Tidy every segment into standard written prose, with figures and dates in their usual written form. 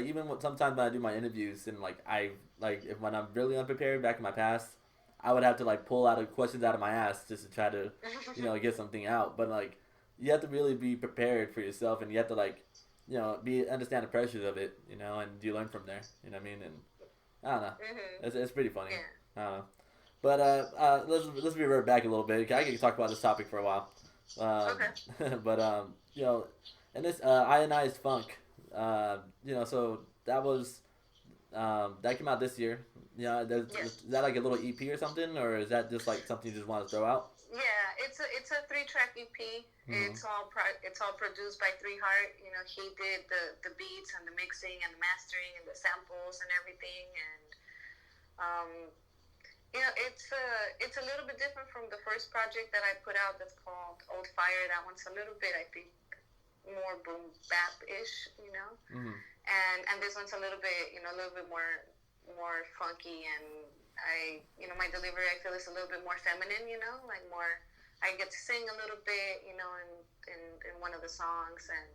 Even sometimes when I do my interviews and like when I'm really unprepared back in my past, I would have to like pull out questions out of my ass just to try to get something out. But like you have to really be prepared for yourself, and you have to like be understand the pressures of it, and you learn from there. You know what I mean? And I don't know, it's pretty funny. Yeah. I don't know. But let's revert back a little bit. I can talk about this topic for a while. Okay. But and this ionized funk, so that was that came out this year. Yeah, Yes. is that like a little EP or something, or is that just like something you just want to throw out? Yeah, it's a 3-track EP. Mm-hmm. It's all produced by Three Heart. He did the beats and the mixing and the mastering and the samples and everything. And um, it's a little bit different from the first project that I put out that's called Old Fire. That one's a little bit, I think, more boom bap ish. Mm-hmm. And this one's a little bit, a little bit more funky, and my delivery, I feel, is a little bit more feminine, like more, I get to sing a little bit, in one of the songs. And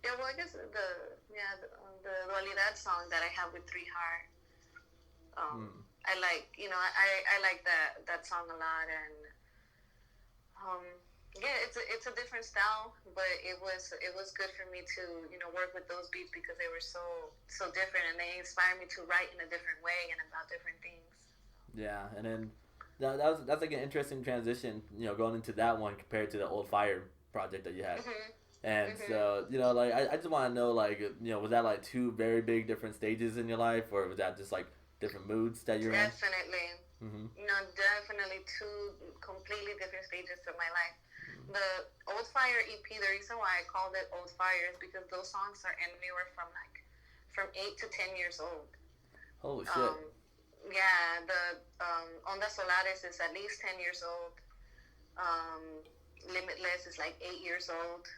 yeah, well, I guess the Dualidad song that I have with Three Heart, I like, I like that song a lot. And yeah, it's a different style, but it was good for me to work with those beats because they were so different, and they inspired me to write in a different way and about different things. Yeah, and then that's like an interesting transition, going into that one compared to the Old Fire project that you had. And so, like I just want to know, like, was that like two very big different stages in your life, or was that just like different moods that you're in? Definitely. No, definitely two completely different stages of my life. The Old Fire EP, the reason why I called it Old Fire is because those songs are anywhere from 8 to 10 years old. Holy shit. Yeah, the Onda Solares is at least 10 years old. Limitless is like 8 years old,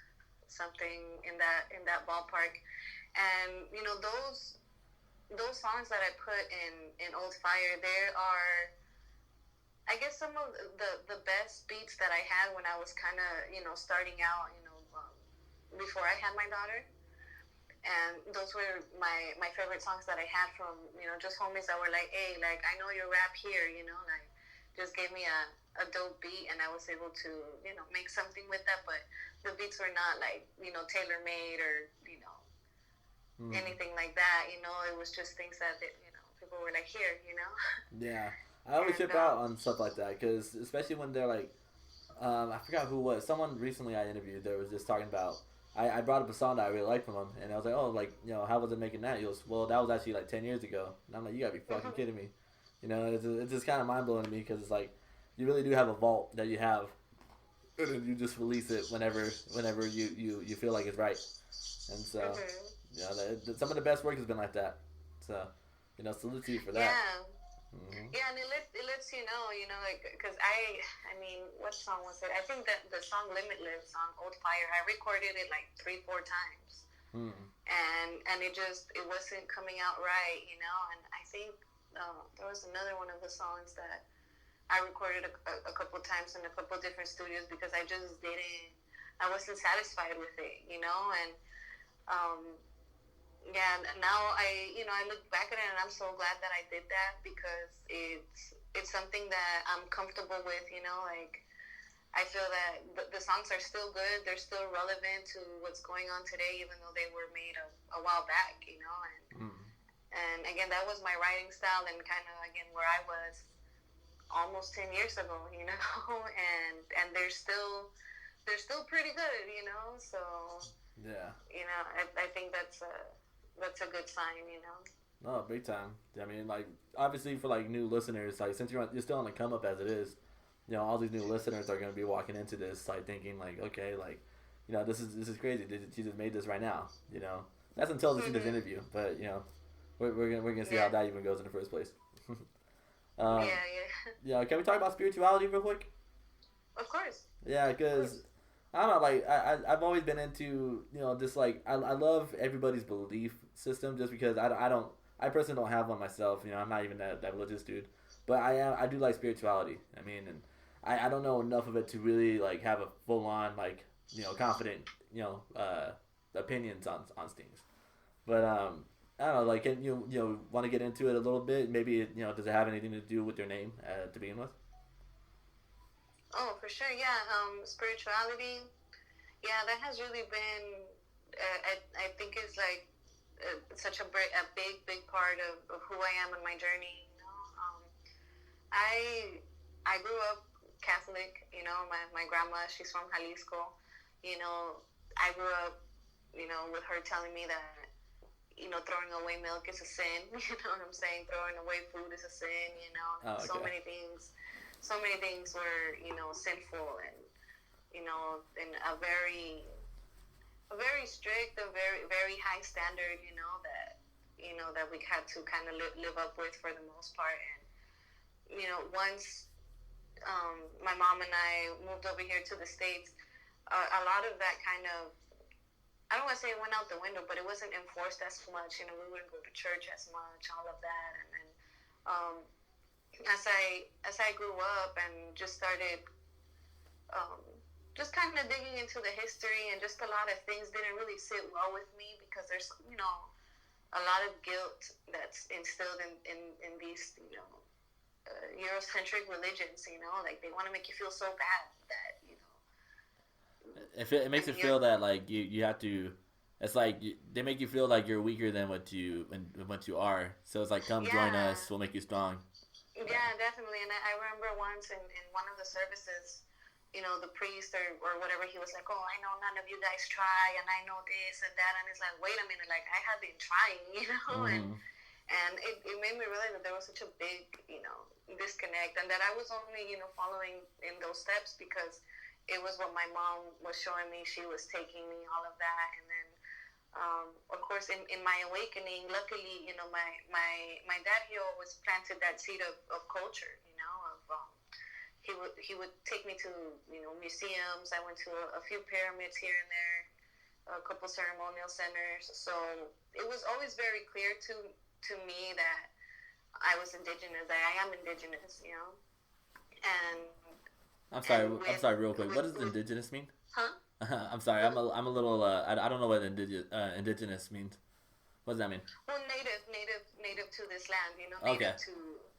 something in that ballpark. And those songs that I put in Old Fire, there are, I guess, some of the best beats that I had when I was kind of, starting out, before I had my daughter. And those were my favorite songs that I had from, just homies that were like, hey, like, I know you rap here, like, just gave me a dope beat, and I was able to, make something with that. But the beats were not like, tailor-made or, anything like that. It was just things that, people were like, here. Yeah. I always trip out on stuff like that, because especially when they're like, I forgot who it was. Someone recently I interviewed that was just talking about. I brought up a song that I really liked from him, and I was like, oh, like, how was it making that? He goes, well, that was actually like 10 years ago. And I'm like, you gotta be fucking kidding me. It's just kind of mind blowing to me, because it's like, you really do have a vault that you have, and then you just release it whenever you feel like it's right. And so, some of the best work has been like that. So, salute to you for that. Yeah. Yeah, and it lets you know, like, because I mean, what song was it? I think that the song Limitless on Old Fire, I recorded it like 3-4 times. And it wasn't coming out right, and I think there was another one of the songs that I recorded a couple times in a couple different studios because I wasn't satisfied with it, and yeah, now I look back at it and I'm so glad that I did that, because it's something that I'm comfortable with, like, I feel that the songs are still good, they're still relevant to what's going on today, even though they were made a while back, and again, that was my writing style, and kind of, again, where I was almost 10 years ago, and they're still pretty good, so yeah, I think that's a good sign, No, big time. I mean, like, obviously for like new listeners, like, since you're still on the come up as it is, all these new listeners are gonna be walking into this like thinking like, okay, like, this is crazy. She just made this right now. That's until they see this interview, but we're gonna see how that even goes in the first place. Yeah. Can we talk about spirituality real quick? Of course. Yeah, because I don't know, like, I've always been into, just like, I love everybody's belief system, just because I personally don't have one myself, I'm not even that religious dude, but I do like spirituality. I mean, and I don't know enough of it to really like have a full on like confident opinions on things. But I don't know. Like, can you want to get into it a little bit? Maybe does it have anything to do with your name to begin with? Oh, for sure. Yeah. Spirituality. Yeah, that has really been. I think it's like such a big part of who I am in my journey. I I grew up Catholic. My grandma, she's from Jalisco. You know, I grew up, with her telling me that, throwing away milk is a sin. You know what I'm saying? Throwing away food is a sin. Oh, So okay. so many things were, sinful and, in a very strict, a very high standard, that we had to kind of live up with for the most part. And, once my mom and I moved over here to the States, a lot of that kind of, I don't want to say it went out the window, but it wasn't enforced as much. We wouldn't go to church as much, all of that. And then um, as I grew up and just started um, just kind of digging into the history, and just a lot of things didn't really sit well with me, because there's, a lot of guilt that's instilled in these, Eurocentric religions, like they want to make you feel so bad that, If it I makes it mean, feel that like you have to, it's like they make you feel like you're weaker than what you are. So it's like, come join yeah, us, we'll make you strong. Yeah. yeah, definitely. And I remember once in one of the services, the priest or whatever, he was like, "Oh, I know none of you guys try, and I know this and that." And it's like, wait a minute, like I have been trying, Mm-hmm. and it made me realize that there was such a big, disconnect, and that I was only, following in those steps because it was what my mom was showing me. She was taking me, all of that. And then, of course, in my awakening, luckily, my dad, he always planted that seed of culture, he would take me to, museums. I went to a few pyramids here and there, a couple ceremonial centers. So it was always very clear to me that I was indigenous, that I am indigenous, and I'm sorry. and I'm with sorry. Real quick, what does with indigenous mean? huh? I'm sorry. Well, I'm a little. I don't know what indigenous means. What does that mean? well, native to this land, Okay.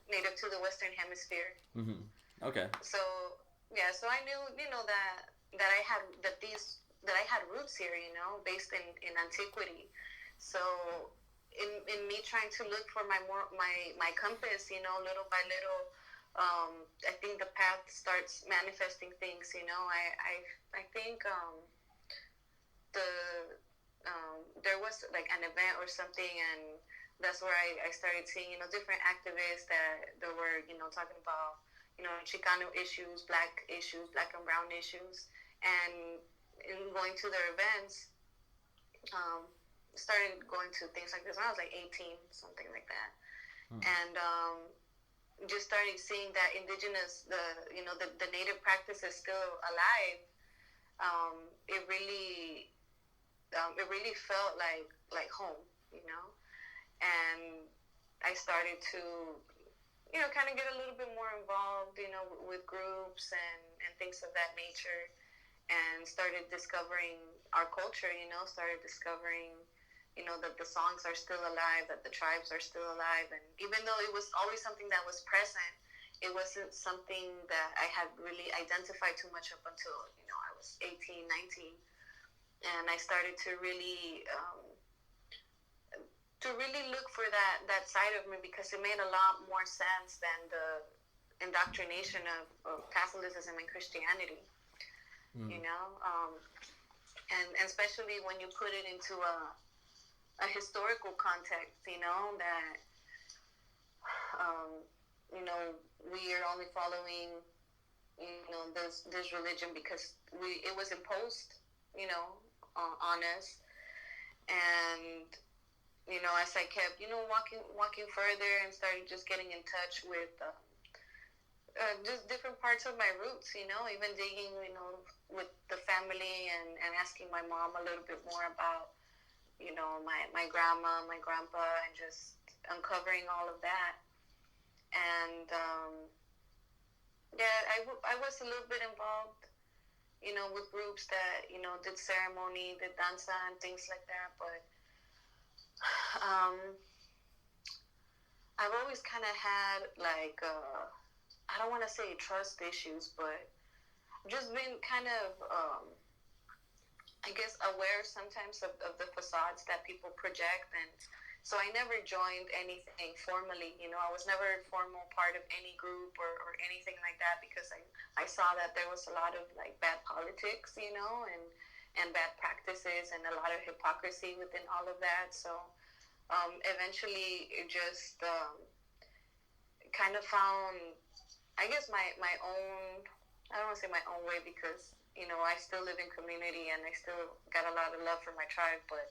native to the Western Hemisphere. Mm-hmm. Okay. So yeah, so I knew, that I had roots here, based in antiquity. So in me trying to look for my compass, little by little, I think the path starts manifesting things. I think the there was like an event or something, and that's where I started seeing, different activists that were, talking about, Chicano issues, black and brown issues. And in going to their events, um, started going to things like this when I was like 18, something like that. Hmm. And just started seeing that indigenous, the native practice is still alive. It really felt like home, and I started to, kind of get a little bit more involved, with groups and things of that nature, and started discovering our culture, started discovering, that the songs are still alive, that the tribes are still alive. And even though it was always something that was present, it wasn't something that I had really identified too much up until, I was 18, 19. And I started to really look for that side of me, because it made a lot more sense than the indoctrination of Catholicism and Christianity. Mm. And especially when you put it into a historical context, that we are only following, this religion because it was imposed, on us. And as I kept, walking further, and started just getting in touch with just different parts of my roots, even digging, with the family, and asking my mom a little bit more about, my grandma, my grandpa, and just uncovering all of that. And yeah, I was a little bit involved, with groups that, did ceremony, did danza, and things like that. But Um, I've always kind of had like I don't want to say trust issues, but just been kind of I guess aware sometimes of the facades that people project, and so I never joined anything formally. I was never a formal part of any group or anything like that, because I saw that there was a lot of like bad politics, and bad practices and a lot of hypocrisy within all of that. So eventually it just kind of found, I guess, my own, I don't want to say my own way, because I still live in community and I still got a lot of love for my tribe, but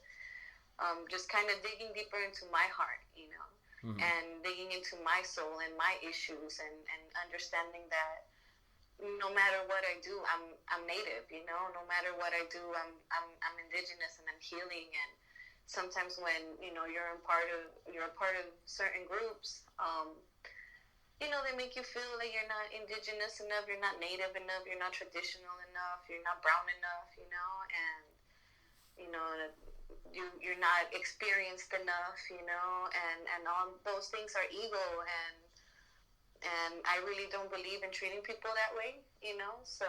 just kind of digging deeper into my heart, Mm-hmm. and digging into my soul and my issues, and understanding that no matter what I do, I'm native. No matter what I do, I'm indigenous, and I'm healing. And sometimes when you're a part of certain groups, they make you feel like you're not indigenous enough, you're not native enough, you're not traditional enough, you're not brown enough, and you're not experienced enough, and all those things are ego, and I really don't believe in treating people that way, so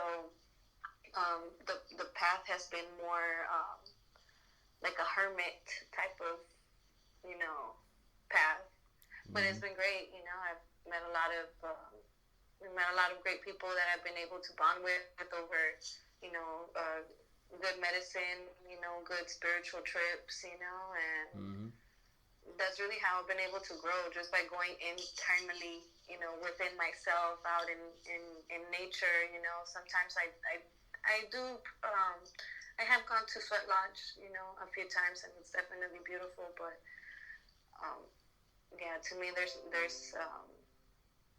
the path has been more like a hermit type of path, but it's been great. I've met a lot of great people that I've been able to bond with over good medicine, good spiritual trips, and Mm-hmm. that's really how I've been able to grow, just by going internally, within myself, out in nature. Sometimes I do, I have gone to Sweat Lodge, a few times, and it's definitely beautiful, but yeah, to me there's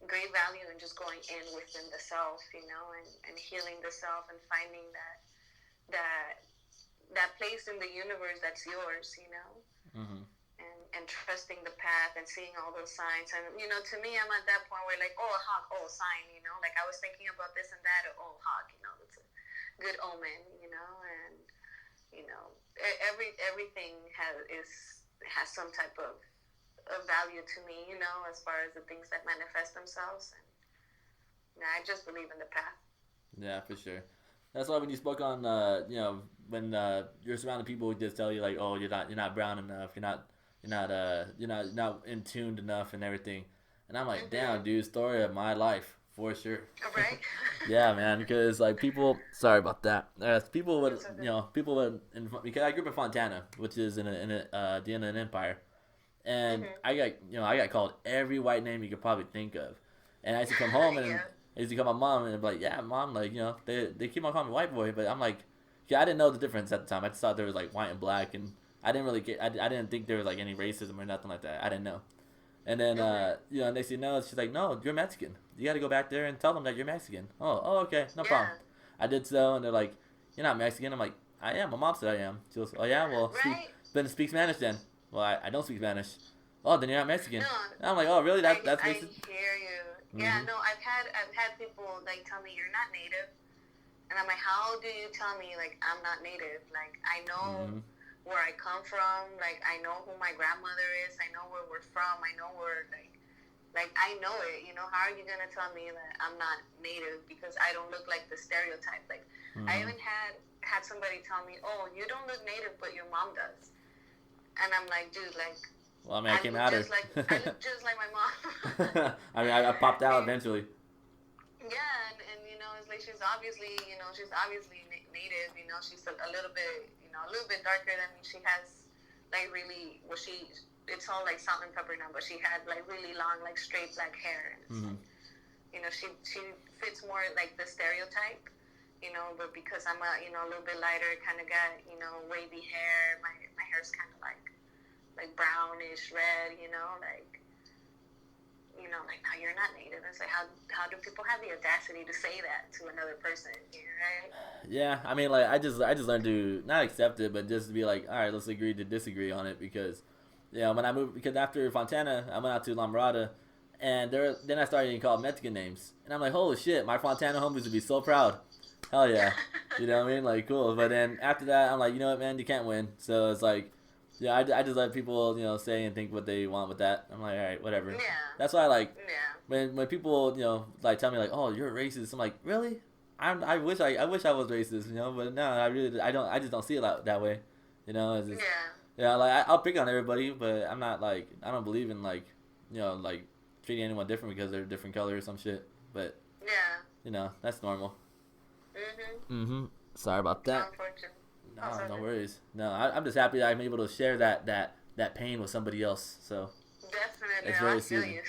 great value in just going in within the self, and healing the self, and finding that place in the universe that's yours, Mm-hmm. and trusting the path and seeing all those signs. And to me, I'm at that point where, like, oh, a hawk, oh, sign, like I was thinking about this and that, oh, hawk, that's a good omen, and everything has some type of value to me, as far as the things that manifest themselves. And I just believe in the path. Yeah, for sure. That's why when you spoke on, when you're surrounded people who just tell you like, oh, you're not brown enough, you're not in tuned enough and everything, and I'm like, damn, dude, story of my life for sure. Right? Yeah, man, because like people, sorry about that. People would, because I grew up in Fontana, which is in the Inland Empire, and I got called every white name you could probably think of, and I used to come home and Yeah. I used to call my mom and be like, yeah, mom, like they keep on calling me white boy, but I'm like, yeah, I didn't know the difference at the time. I just thought there was like white and black, and I didn't really get, I didn't think there was like any racism or nothing like that. I didn't know. And then, next thing you know, she's like, no, you're Mexican. You got to go back there and tell them that you're Mexican. Oh, okay, no problem. I did so, and they're like, you're not Mexican. I'm like, I am. My mom said I am. She goes, oh, yeah? Well, Right? then speak Spanish then. Well, I don't speak Spanish. Oh, then you're not Mexican. No, And I'm like, oh, really? That's I racist? hear you. Yeah, no, I've had people like tell me you're not native, and I'm like, how do you tell me like I'm not native? Like I know where I come from, like I know who my grandmother is, I know where we're from, I know where like I know it. How are you gonna tell me that I'm not native because I don't look like the stereotype? Like I even had somebody tell me, oh, you don't look native, but your mom does, and I'm like, dude, like. Well, I mean, I came out I look just like my mom. I mean, I popped out eventually. Yeah, and it's like she's obviously native. She's a little bit darker than me. She has like really, well, it's all like salt and pepper now, but she had like really long, like straight black hair. And it's like, she fits more like the stereotype. But because I'm a little bit lighter, kind of got wavy hair. My hair's kind of like brownish red, like no, you're not native. It's like how do people have the audacity to say that to another person, right? Yeah, I mean, like I just learned to not accept it, but just to be like, all right, let's agree to disagree on it, because when I moved, because after Fontana, I went out to La Mirada, and then I started getting called Mexican names, and I'm like, holy shit, my Fontana homies would be so proud. Hell yeah, you know what I mean? Like cool. But then after that, I'm like, you know what, man, you can't win. So it's like, Yeah, I just let people, say and think what they want with that. I'm like, all right, whatever. Yeah. That's why, like, Yeah. when people, like tell me like, oh, you're racist. I'm like, really? I wish I was racist, but no, I just don't see it that way, It's just, Yeah. yeah, like I'll pick on everybody, but I'm not like I don't believe in like, like treating anyone different because they're a different color or some shit. But Yeah. that's normal. Mhm. Sorry about that. Unfortunate. No, no worries. No, I'm just happy that I'm able to share that pain with somebody else. So Definitely. it's I very feel soothing. you.